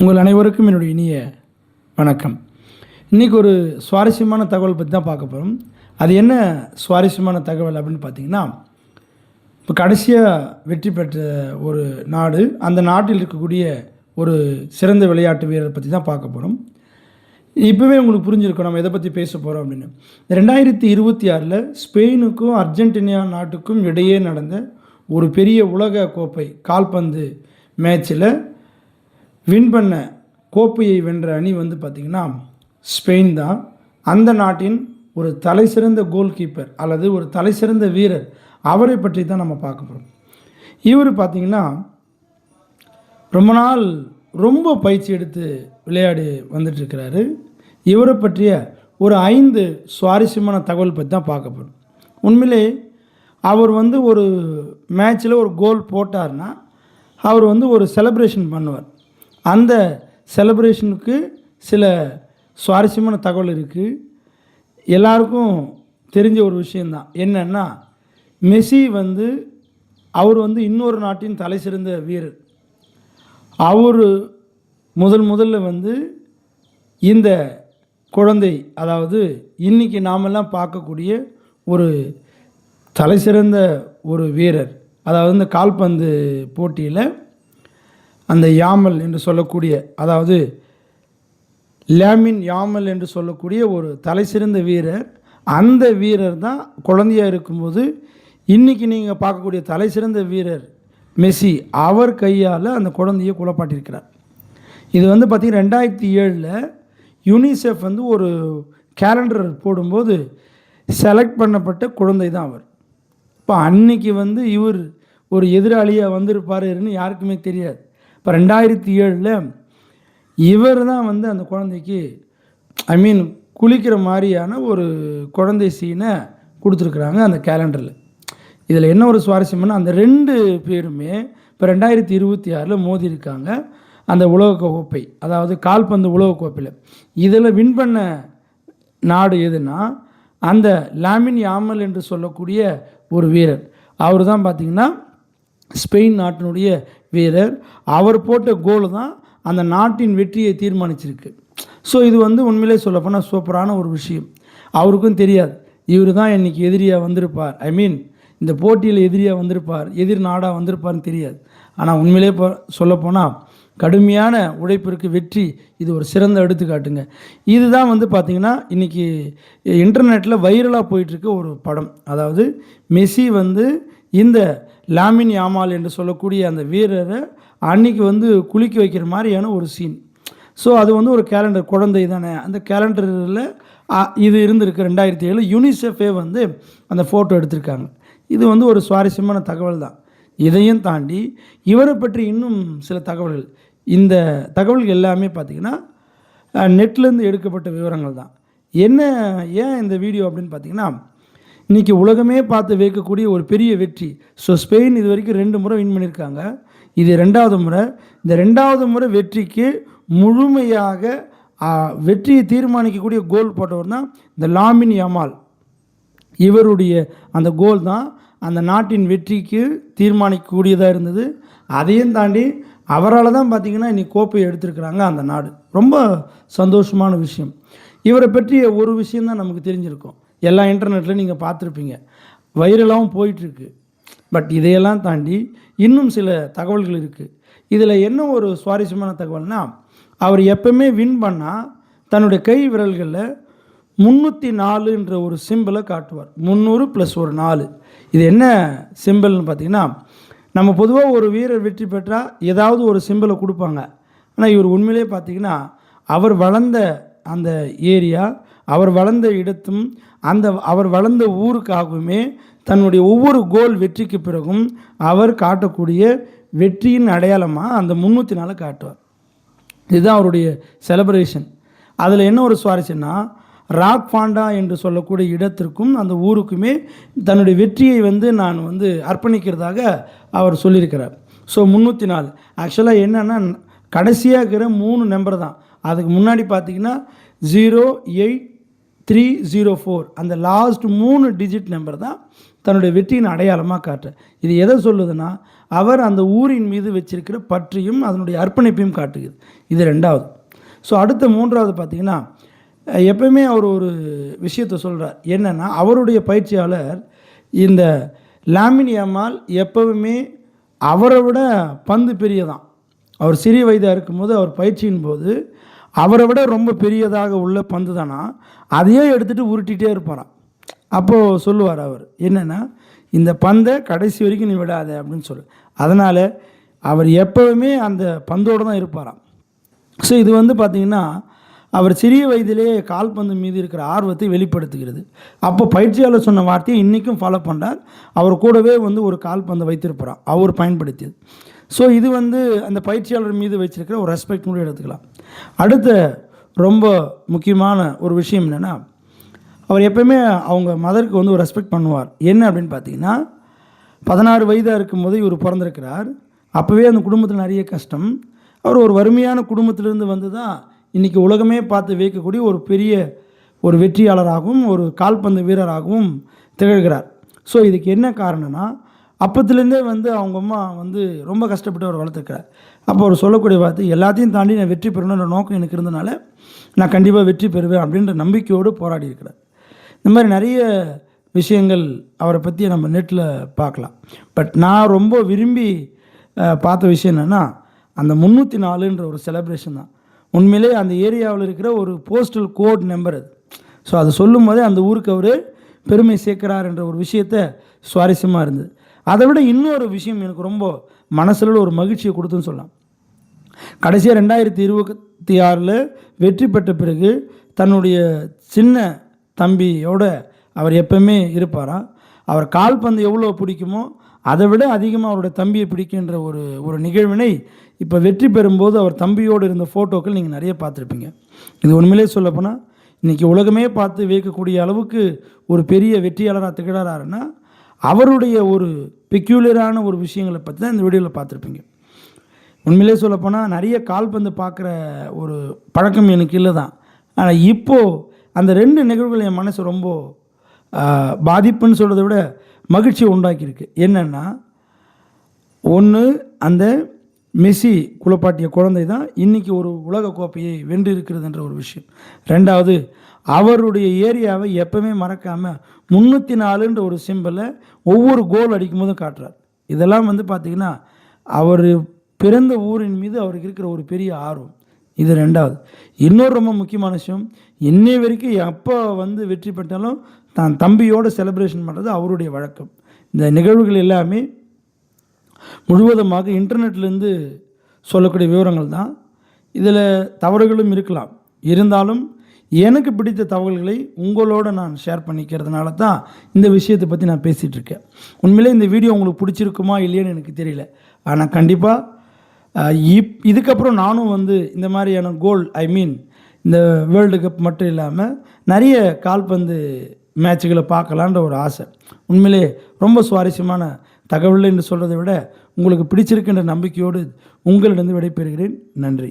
உங்கள் அனைவருக்கும் என்னுடைய இனிய வணக்கம். இன்றைக்கி ஒரு சுவாரஸ்யமான தகவல் பற்றி தான் பார்க்க போகிறோம். அது என்ன சுவாரஸ்யமான தகவல் அப்படின்னு பார்த்தீங்கன்னா, இப்போ கடைசியாக வெற்றி பெற்ற ஒரு நாடு, அந்த நாட்டில் இருக்கக்கூடிய ஒரு சிறந்த விளையாட்டு வீரர் பற்றி தான் பார்க்க போகிறோம். இப்போவே உங்களுக்கு புரிஞ்சிருக்கும் நம்ம எதை பற்றி பேச போகிறோம் அப்படின்னு. 2026 ஸ்பெயினுக்கும் அர்ஜென்டினா நாட்டுக்கும் இடையே நடந்த ஒரு பெரிய உலக கோப்பை கால்பந்து மேட்ச்சில் வின் பண்ண கோப்பையை வென்ற அணி வந்து பார்த்திங்கன்னா ஸ்பெயின் தான். அந்த நாட்டின் ஒரு தலை சிறந்த கோல் கீப்பர் அல்லது ஒரு தலை சிறந்த வீரர், அவரை பற்றி தான் நம்ம பார்க்க போகிறோம். இவர் பார்த்திங்கன்னா ரொம்ப நாள் ரொம்ப பயிற்சி எடுத்து விளையாடி வந்துட்டுருக்கிறாரு. இவரை பற்றிய ஒரு 5 சுவாரஸ்யமான தகவல் பற்றி தான் பார்க்க போகிறோம். உண்மையிலே அவர் வந்து ஒரு மேட்ச்சில் ஒரு கோல் போட்டார்னா அவர் வந்து ஒரு செலிப்ரேஷன் பண்ணுவார். அந்த செலிப்ரேஷனுக்கு சில சுவாரஸ்யமான தகவல் இருக்குது. எல்லாருக்கும் தெரிஞ்ச ஒரு விஷயந்தான். என்னென்னா, மெஸ்ஸி வந்து அவர் வந்து இன்னொரு நாட்டின் தலை சிறந்த வீரர். அவர் முதல்ல வந்து இந்த குழந்தை, அதாவது இன்றைக்கி நாமெல்லாம் பார்க்கக்கூடிய ஒரு தலை சிறந்த ஒரு வீரர், அதாவது இந்த கால்பந்து போட்டியில் அந்த யாமல் என்று சொல்லக்கூடிய, அதாவது லாமின் யாமல் என்று சொல்லக்கூடிய ஒரு தலை சிறந்த வீரர், அந்த வீரர் தான் குழந்தையாக இருக்கும்போது இன்றைக்கி நீங்கள் பார்க்கக்கூடிய தலை சிறந்த வீரர் மெஸ்ஸி, அவர் கையால் அந்த குழந்தையை குழப்பாட்டியிருக்கிறார். இது வந்து பார்த்திங்கன்னா 2007 யூனிசெஃப் வந்து ஒரு கேலண்டர் போடும்போது செலக்ட் பண்ணப்பட்ட குழந்தை தான் அவர். இப்போ அன்னைக்கு வந்து இவர் ஒரு எதிராளியாக வந்திருப்பாருன்னு யாருக்குமே தெரியாது. இப்போ 2007 இவர் தான் வந்து அந்த குழந்தைக்கு குளிக்கிற மாதிரியான ஒரு குழந்தை சீனை கொடுத்துருக்குறாங்க அந்த கேலண்டரில். இதில் என்ன ஒரு சுவாரஸ்யம்னா, அந்த 2 பேருமே இப்போ 2026 மோதி இருக்காங்க அந்த உலகக்கோப்பை, அதாவது கால்பந்து உலகக்கோப்பையில். இதில் வின் பண்ண நாடு எதுனா அந்த லாமின் யாமல் என்று சொல்லக்கூடிய ஒரு வீரர். அவர் தான் பார்த்திங்கன்னா ஸ்பெயின் நாட்டினுடைய வீரர். அவர் போட்ட கோல் தான் அந்த நாட்டின் வெற்றியை தீர்மானிச்சிருக்கு. ஸோ இது வந்து உண்மையிலே சொல்லப்போனால் சூப்பரான ஒரு விஷயம். அவருக்கும் தெரியாது இவர் தான் இன்றைக்கி எதிரியாக வந்திருப்பார், இந்த போட்டியில் எதிரியாக வந்திருப்பார், எதிர் நாடாக வந்திருப்பார்னு தெரியாது. ஆனால் உண்மையிலே சொல்லப்போனால் கடுமையான உழைப்பிற்கு வெற்றி இது ஒரு சிறந்த எடுத்துக்காட்டுங்க. இதுதான் வந்து பார்த்திங்கன்னா இன்றைக்கி இன்டர்நெட்டில் வைரலாக போயிட்டுருக்க ஒரு படம். அதாவது மெஸ்ஸி வந்து இந்த லாமின் யாமால் என்று சொல்லக்கூடிய அந்த வீரரை அன்றைக்கி வந்து குளிக்க வைக்கிற மாதிரியான ஒரு சீன். ஸோ அது வந்து ஒரு கேலண்டர், குழந்தை தானே, அந்த கேலண்டரில் இது இருந்திருக்கு. 2007 யூனிசெஃபே வந்து அந்த ஃபோட்டோ எடுத்திருக்காங்க. இது வந்து ஒரு சுவாரஸ்யமான தகவல் தான். இதையும் தாண்டி இவரை பற்றி இன்னும் சில தகவல்கள், இந்த தகவல்கள் எல்லாமே பார்த்திங்கன்னா நெட்லேருந்து எடுக்கப்பட்ட விவரங்கள் தான். ஏன் இந்த வீடியோ அப்படின்னு பார்த்திங்கன்னா, இன்றைக்கி உலகமே பார்த்து வைக்கக்கூடிய ஒரு பெரிய வெற்றி. ஸோ ஸ்பெயின் இது வரைக்கும் 2 முறை வின் பண்ணியிருக்காங்க. இது 2வது முறை. இந்த 2வது முறை வெற்றிக்கு முழுமையாக வெற்றியை தீர்மானிக்கக்கூடிய கோல் போட்டவர் தான் இந்த லாமின் யாமால். இவருடைய அந்த கோல் தான் அந்த நாட்டின் வெற்றிக்கு தீர்மானிக்கக்கூடியதாக இருந்தது. அதையும் தாண்டி அவரால் தான் பார்த்திங்கன்னா இன்றைக்கி கோப்பையை எடுத்திருக்கிறாங்க அந்த நாடு. ரொம்ப சந்தோஷமான விஷயம். இவரை பற்றிய ஒரு விஷயந்தான் நமக்கு தெரிஞ்சிருக்கும். எல்லா இன்டர்நெட்டில் நீங்கள் பார்த்துருப்பீங்க, வைரலாகவும் போயிட்டுருக்கு. பட் இதையெல்லாம் தாண்டி இன்னும் சில தகவல்கள் இருக்குது. இதில் என்ன ஒரு சுவாரஸ்யமான தகவல்னால், அவர் எப்பவுமே வின் பண்ணால் தன்னுடைய கை விரல்களில் 304 ஒரு சிம்பிளை காட்டுவார். 300 + ஒரு 4. இது என்ன சிம்பிள்னு பார்த்திங்கன்னா, நம்ம பொதுவாக ஒரு வீரர் வெற்றி பெற்றால் ஏதாவது ஒரு சிம்பிளை கொடுப்பாங்க. ஆனால் இவர் உண்மையிலே பார்த்திங்கன்னா அவர் வளர்ந்த அந்த ஏரியா, அவர் வளர்ந்த இடத்தும் அவர் வளர்ந்த ஊருக்காகவுமே தன்னுடைய ஒவ்வொரு கோல் வெற்றிக்கு பிறகும் அவர் காட்டக்கூடிய வெற்றியின் அடையாளமாக அந்த 304 காட்டுவார். இதுதான் அவருடைய செலிப்ரேஷன். அதில் என்ன ஒரு சுவாரஸ்யம்னா, ராக் ஃபாண்டா என்று சொல்லக்கூடிய இடத்திற்கும் அந்த ஊருக்குமே தன்னுடைய வெற்றியை வந்து நான் வந்து அர்ப்பணிக்கிறதாக அவர் சொல்லியிருக்கிறார். ஸோ 304 ஆக்சுவலாக என்னென்னா கடைசியாக இருக்கிற 3 நம்பர் தான். அதுக்கு முன்னாடி பார்த்திங்கன்னா 0, 8, 304 அந்த லாஸ்ட் 3 டிஜிட் நம்பர் தான் தன்னுடைய வெற்றியின் அடையாளமாக காட்டுற. இது எதை சொல்லுதுன்னா, அவர் அந்த ஊரின் மீது வச்சிருக்கிற பற்றியும் அதனுடைய அர்ப்பணிப்பையும் காட்டுகிறது. இது ரெண்டாவது. ஸோ அடுத்த மூன்றாவது பார்த்திங்கன்னா, எப்பவுமே அவர் ஒரு விஷயத்தை சொல்கிறார். என்னென்னா, அவருடைய பயிற்சியாளர் இந்த லாமின் யமால் எப்பவுமே அவரை விட பந்து பெரியதான். அவர் சிறிய வயதாக இருக்கும்போது அவர் பயிற்சியின் போது அவரை விட ரொம்ப பெரியதாக உள்ள பந்து தானா, அதையே எடுத்துகிட்டு உருட்டிகிட்டே இருப்பாராம். அப்போது சொல்லுவார் அவர் என்னென்னா, இந்த பந்தை கடைசி வரைக்கும் நீ விடாத அப்படின்னு சொல்லு. அதனால் அவர் எப்போவுமே அந்த பந்தோடு தான் இருப்பாராம். ஸோ இது வந்து பார்த்திங்கன்னா, அவர் சிறிய வயதிலேயே கால்பந்து மீது இருக்கிற ஆர்வத்தை வெளிப்படுத்துகிறது. அப்போ பயிற்சியாளர் சொன்ன வார்த்தையை இன்றைக்கும் ஃபாலோ பண்ணுறார். அவர் கூடவே வந்து ஒரு கால்பந்தை வைத்திருப்பார் அவர் பயன்படுத்தியது. ஸோ இது வந்து அந்த பயிற்சியாளர் மீது வச்சிருக்கிற ஒரு ரெஸ்பெக்ட் கூட எடுத்துக்கலாம். அடுத்த ரொம்ப முக்கியமான ஒரு விஷயம் என்னென்னா, அவர் எப்போயுமே அவங்க மதருக்கு வந்து ஒரு ரெஸ்பெக்ட் பண்ணுவார். என்ன அப்படின்னு பார்த்தீங்கன்னா, 16 வயதாக இருக்கும்போது இவர் பிறந்திருக்கிறார். அப்போவே அந்த குடும்பத்தில் நிறைய கஷ்டம். அவர் ஒரு வறுமையான குடும்பத்திலிருந்து வந்து தான் இன்றைக்கி உலகமே பார்த்து வியக்கக்கூடிய ஒரு பெரிய ஒரு வெற்றியாளராகவும் ஒரு கால்பந்து வீரராகவும் திகழ்கிறார். ஸோ இதுக்கு என்ன காரணம்னா, அப்பத்துலேருந்தே வந்து அவங்க அம்மா வந்து ரொம்ப கஷ்டப்பட்டு அவர் வளர்த்துருக்கிறார். அப்போ அவர் சொல்லக்கூடிய வார்த்தை, எல்லாத்தையும் தாண்டி நான் வெற்றி பெறணுன்ற நோக்கம் எனக்கு இருந்தனால நான் கண்டிப்பாக வெற்றி பெறுவேன் அப்படின்ற நம்பிக்கையோடு போராடி இருக்கிறார். இந்த மாதிரி நிறைய விஷயங்கள் அவரை பற்றி நம்ம நெட்டில் பார்க்கலாம். பட் நான் ரொம்ப விரும்பி பார்த்த விஷயம் என்னென்னா, அந்த 304ன்ற ஒரு செலிப்ரேஷன் தான். உண்மையிலே அந்த ஏரியாவில் இருக்கிற ஒரு போஸ்டல் கோட் நம்பர் அது. ஸோ அதை சொல்லும் போதே அந்த ஊருக்கு அவர் பெருமை சேர்க்கிறார் என்ற ஒரு விஷயத்தை சுவாரஸ்யமாக இருந்தது. அதை விட இன்னொரு விஷயம் எனக்கு ரொம்ப மனசில் ஒரு மகிழ்ச்சியை கொடுத்துன்னு சொல்லலாம். கடைசியாக 2026 வெற்றி பெற்ற பிறகு தன்னுடைய சின்ன தம்பியோட அவர் எப்பவுமே இருப்பாராம். அவர் கால்பந்து எவ்வளோ பிடிக்குமோ அதை விட அதிகமாக அவருடைய தம்பியை பிடிக்கின்ற ஒரு நிகழ்வினை இப்போ வெற்றி பெறும்போது அவர் தம்பியோடு இருந்த ஃபோட்டோக்கள் நீங்கள் நிறைய பார்த்துருப்பீங்க. இது உண்மையிலே சொல்லப்போனால் இன்றைக்கி உலகமே பார்த்து வியக்கக்கூடிய அளவுக்கு ஒரு பெரிய வெற்றியாளராக திகழறாருன்னா அவருடைய ஒரு பெக்யூலரான ஒரு விஷயங்களை பற்றி தான் இந்த வீடியோவில் பார்த்துருப்பீங்க. உண்மையிலே சொல்லப்போனால் நிறைய கால்பந்து பார்க்குற ஒரு பழக்கம் எனக்கு இல்லை தான். ஆனால் இப்போது அந்த 2 நிகழ்வுகள் என் மனசு ரொம்ப பாதிப்புன்னு சொல்கிறத விட மகிழ்ச்சியை உண்டாக்கியிருக்கு. என்னென்னா, ஒன்று அந்த மெஸ்ஸி குலப்பாட்டிய குழந்தை தான் இன்றைக்கி ஒரு உலக கோப்பையை வென்றிருக்கிறதுன்ற ஒரு விஷயம். ரெண்டாவது, அவருடைய ஏரியாவை எப்பவுமே மறக்காமல் 304ன்ற ஒரு சிம்பிளை ஒவ்வொரு கோல் அடிக்கும் போதும் காட்டுறார். இதெல்லாம் வந்து பார்த்திங்கன்னா அவர் பிறந்த ஊரின் மீது அவருக்கு இருக்கிற ஒரு பெரிய ஆர்வம். இது ரெண்டாவது. இன்னொரு ரொம்ப முக்கியமான விஷயம், இன்னை வரைக்கும் எப்போ வந்து வெற்றி பெற்றாலும் தான் தம்பியோடு செலிப்ரேஷன் பண்ணுறது அவருடைய வழக்கம். இந்த நிகழ்வுகள் எல்லாமே முழுவதுமாக இன்டர்நெட்லேருந்து சொல்லக்கூடிய விவரங்கள் தான். இதில் தவறுகளும் இருக்கலாம். இருந்தாலும் எனக்கு பிடித்த தகவல்களை உங்களோட நான் ஷேர் பண்ணிக்கிறதுனால தான் இந்த விஷயத்தை பற்றி நான் பேசிகிட்ருக்கேன். உண்மையிலே இந்த வீடியோ உங்களுக்கு பிடிச்சிருக்குமா இல்லையான்னு எனக்கு தெரியல. ஆனால் கண்டிப்பாக இதுக்கப்புறம் நானும் வந்து இந்த மாதிரியான கோல் இந்த வேர்ல்டு கப் மட்டும் இல்லாமல் நிறைய கால்பந்து மேட்சுகளை பார்க்கலான்ற ஒரு ஆசை. உண்மையிலே ரொம்ப சுவாரஸ்யமான தகவல் என்று சொல்கிறதை விட உங்களுக்கு பிடிச்சிருக்கின்ற நம்பிக்கையோடு உங்களிடம் விடைபெறுகிறேன். நன்றி.